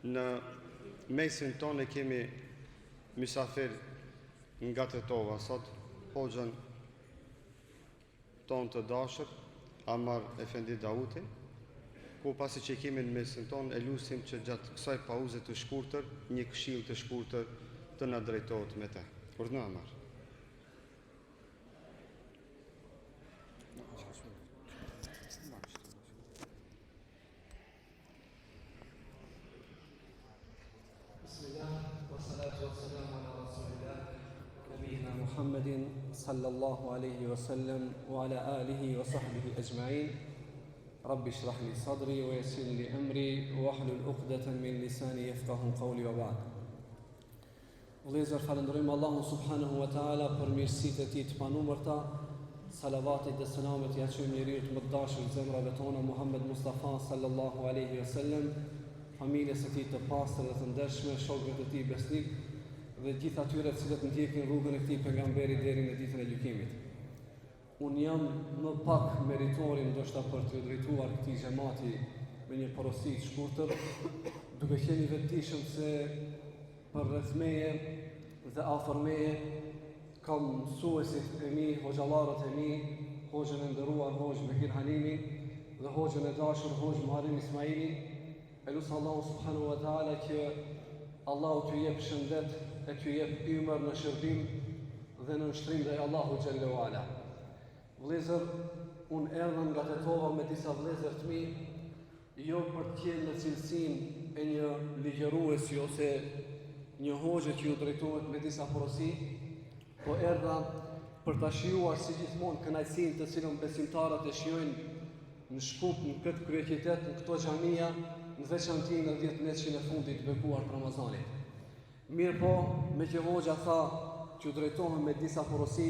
Në mesin tonë kemi mysafir nga Tetova sot, hoxhën tonë të dashur Amar Efendi Dauti, ku pasi që kemi në mesin tonë e lusim që gjatë kësaj pauze të shkurtër, një këshill të shkurtër të na drejtohet me te. Urdhna Amar. محمد صلى الله عليه وسلم وعلى آله وصحبه أجمعين رب اشرح لي صدري ويسر لي أمري واحلل عقدة من لساني يفقهوا قولي وبعد. Vëllezër, falenderojmë Allahun subhanahu wa taala për mirësitë e tij të panumërta. Salavatet dhe selamet ja çojmë njeriu më të dashur në zemrat tona Muhammed Mustafa sallallahu alaihi wasallam, familjes së tij të pastër dhe të ndershme, shokëve të tij besnik dhe gjithë atyre të cilët ndjekin rrugën e këtij pejgamberi deri në ditën e gjykimit. Unë jam më pak meritori ndoshta për të drejtuar këtij xhamati me një porosi të shkurtër, duke qenë i vetëdijshëm se për rreth meje dhe afër meje kam mësuesit e mi, hoxhallarët e mi, hoxhën e nderuar hoxh Bekir Hanimi dhe hoxhën e dashur hoxh Muharrim Ismaili. Elusa Allahu subhanahu wa taala që Allahu t'ju jep shëndet, e t'ju jep ymër në shërbim dhe në nështrim dhe Allahu xhallahu ala. Vëllezër, unë erdhëm nga Tetova me disa vëllezër të mi, jo për të qenë në cilësinë e një ligjëruesi ose një hoxhe që ju drejtohet me disa porosi, po erdha për ta shijuar si gjithmonë kënaqësinë të cilën besimtarët e shijojnë në Shkup, në këtë kryeqytet, në këto xhamia, në veçanti në 10 metëshin e fundit të bekuar të Ramazanit. Mirë po, me që hoxha tha që u drejtohem me disa porosi,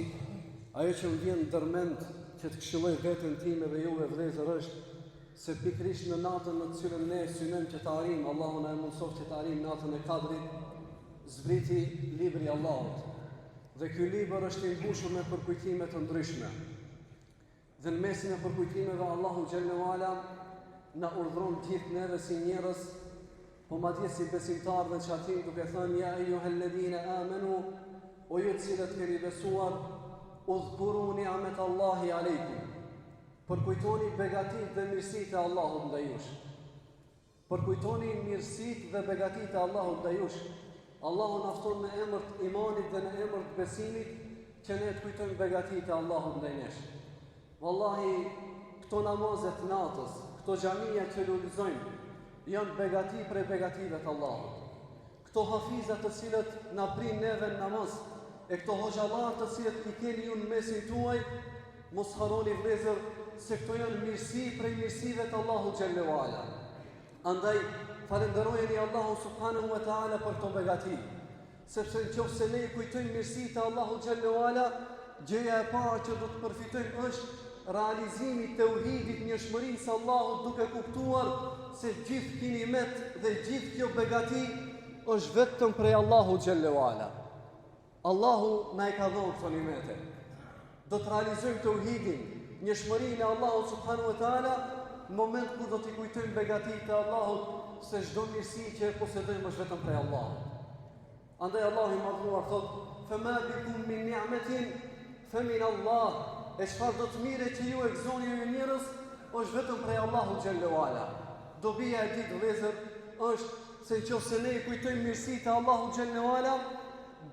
ajo që më vjen ndërmend që të këshilloj veten time dhe juve vëllezër është se pikërisht në natën në të cilën ne synojmë që të arrijmë, Allahu na mëson që të arrijmë natën e Kadrit, zbriti libri i Allahut. Dhe ky libër është i mbushur me përkujtime të ndryshme. Dhe në mesin e përkujtimeve Allahu xhallahu ala na urdhron gjithë neve si njerëz, po madje si besimtarë dhe çatim duke thënë ja ayyuhalladhina amanu, o ju të cilët keni besuar, udhkuru ni'matallahi aleikum. Përkujtoni begatitë dhe mirësitë e Allahut ndaj jush. Përkujtoni mirësitë dhe begatitë e Allahut ndaj jush. Allahu na fton në emër të imanit dhe në emër të besimit që ne të kujtojmë begatitë e Allahut ndaj nesh. Wallahi, këto namazet natës, këto xhamia që lulëzojmë, janë begati prej begative të Allahut. Këto hafizat të cilët na prin neve në namaz, e këto hoxhallar të cilët i keni ju në mesin tuaj, mos harroni vëllezër se këto janë mirësi prej mirësive të Allahut xhallahu ala. Andaj falenderojeni Allahun subhanahu wa taala për këto begati, sepse nëse ne kujtojmë mirësitë e Allahut xhallahu ala, gjëja e parë që do të përfitojmë është realizimi i tauhidit, njohshmërisë së Allahut, duke kuptuar se gjithë ky nimet dhe gjithë kjo begati është vetëm prej Allahut xhallahu ala. Allahu na e ka dhënë këto nimete. Do të realizojmë tauhidin, njohshmërinë e Allahut subhanahu wa taala në moment kur do t'i kujtojmë begatitë e Allahut, se çdo mirësi që e posedojmë është vetëm prej Allahut. Andaj Allahu i madhruar thotë: "Fama bikum min ni'matin famin Allah." E çfarë do të mire që ju e gëzoni ju njerëz, është vetëm prej Allahut xhallahu ala. Dobia e ditë vëllezër është se nëse ne i kujtojmë mirësitë e Allahut xhallahu ala,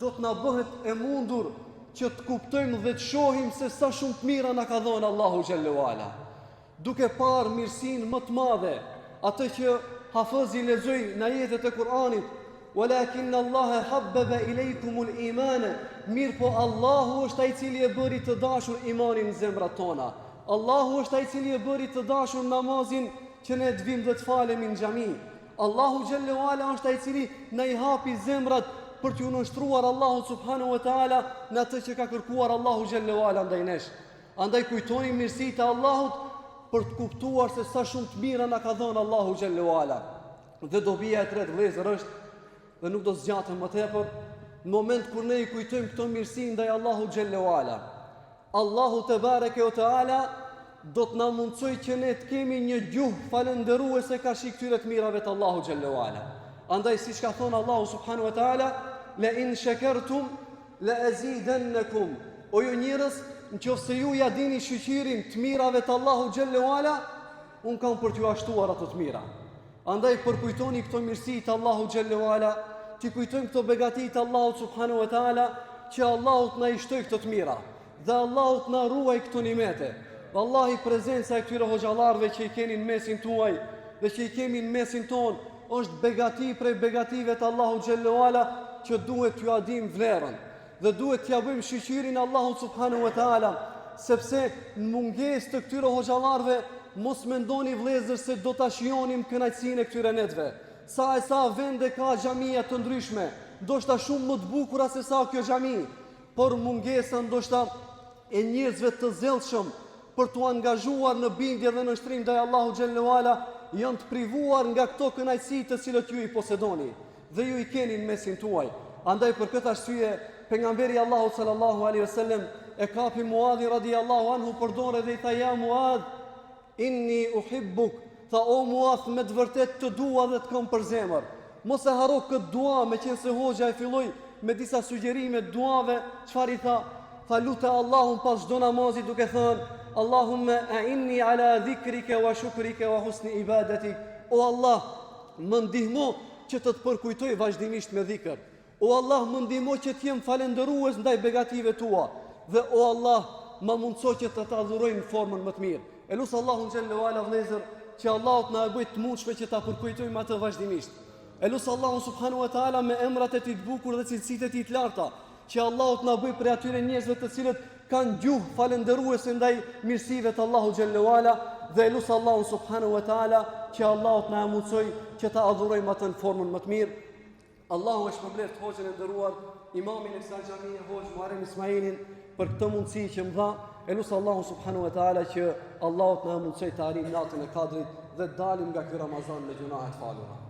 do të na bëhet e mundur që të kuptojmë dhe të shohim se sa shumë të mira na ka dhënë Allahu xhallahu ala. Duke parë mirësinë më të madhe, atë që Hafizi lexoi në ajetet e Kuranit, "Walakin Allah habbaba ilaykumul iman", mirë po Allahu është ai i cili e bëri të dashur imanin në zemrat tona. Allahu është ai i cili e bëri të dashur namazin që ne të vim dhe të falemi në xhami. Allahu xhallahu ala është ai i cili na i hapi zemrat për t'ju nënshtruar Allahu subhanahu wa taala në atë që ka kërkuar Allahu xhallahu ala ndaj nesh. Andaj kujtoni mirësitë e Allahut për të kuptuar se sa shumë të mira na ka dhënë Allahu xhallahu ala. Dhe dobia e tretë vëllezër është, dhe nuk do zgjatem më tepër, në moment kur ne i kujtojmë këto mirësi ndaj Allahu xhallahu ala, Allahu te bareke o teala do të na mundsoj që ne të kemi një gjuhë falëndëruese ka shi këtyre të mirave të Allahu xhallahu ala. Andaj siç ka thonë Allahu subhanahu wa taala, la in shakartum la azidannakum. O ju njerëz, nëse ju ja dini shqyqirin të mirave të Allahu xhallahu ala, un kam për t'ju ashtuar ato të mira. Andaj përkujtoni këto mirësi të Allahu xhallahu ala, ti kujtojmë këto begati të Allahut subhanahu wa taala, që Allahu të na i shtoj këto të mira dhe Allahu të na ruaj këto nimete. Wallahi prezenca e këtyre hoxhallarëve që i keni në mesin tuaj dhe që i kemi në mesin ton është begati prej begative të Allahu xhallahu ala, që duhet t'ju adim vlerën dhe duhet t'ja bëjmë shqyqirin Allahu subhanahu wa taala, sepse në mungesë të këtyre hoxhallarëve mos mendoni vëllezër se do ta shijonim kënaqësinë e këtyre netve. Sa vende ka xhamia të ndryshme, ndoshta shumë më të bukura se sa kjo xhami, por mungesa ndoshta e njerëzve të zellshëm për t'u angazhuar në bindje dhe në shtrim ndaj Allahu xhallahu ala janë të privuar nga këto kënaqësi të cilët ju i posedoni dhe ju i keni në mesin tuaj. Andaj për këtë arsye pejgamberi Allahu sallallahu alaihi wasallam e kapi Muadhin radhiyallahu anhu për dorë dhe i tha: ja Muadh, inni uhibbuk, tha o Muadh, me të vërtet të dua dhe të kam për zemër. Mos e harro këtë dua, me qenë se hoxha e filloi me disa sugjerime duave. Çfarë i tha? Tha lutë Allahun pas çdo namazi duke thënë: Allahumma a'inni ala dhikrika wa shukrika wa husni ibadatik. O Allah, më ndihmo që të përkujtoj vazhdimisht me dhikr. O Allah, më ndihmo që të jem falëndërues ndaj begative tua. Dhe o Allah, më mundso që të adhuroj në formën më të mirë. Elus Allahun xhallahu ala vëllezër, që Allahu na e bëj të mundshme që ta përkujtojmë atë vazhdimisht. Elus Allahun subhanahu wa taala me emrat e tij të bukur dhe cilësitë e tij të larta, që Allahu na bëj prej atyre njerëzve të cilët kanë gjuhë falëndëruese ndaj mirësive të Allahu xhallahu ala, dhe elus Allahun subhanahu wa taala që Allahu na mundsoj që ta adhurojmë atë në formën më të mirë. Allahu e shpërblet hoxhën e nderuar, imamin e kësaj xhamie, hoxh Muharrem Ismailin, për këtë mundësi që më dha. Elus Allahu subhanahu wa taala që Allahu na mundsoj të arrijmë natën e Kadrit dhe dalim nga ky Ramazan me gjunahe të falura.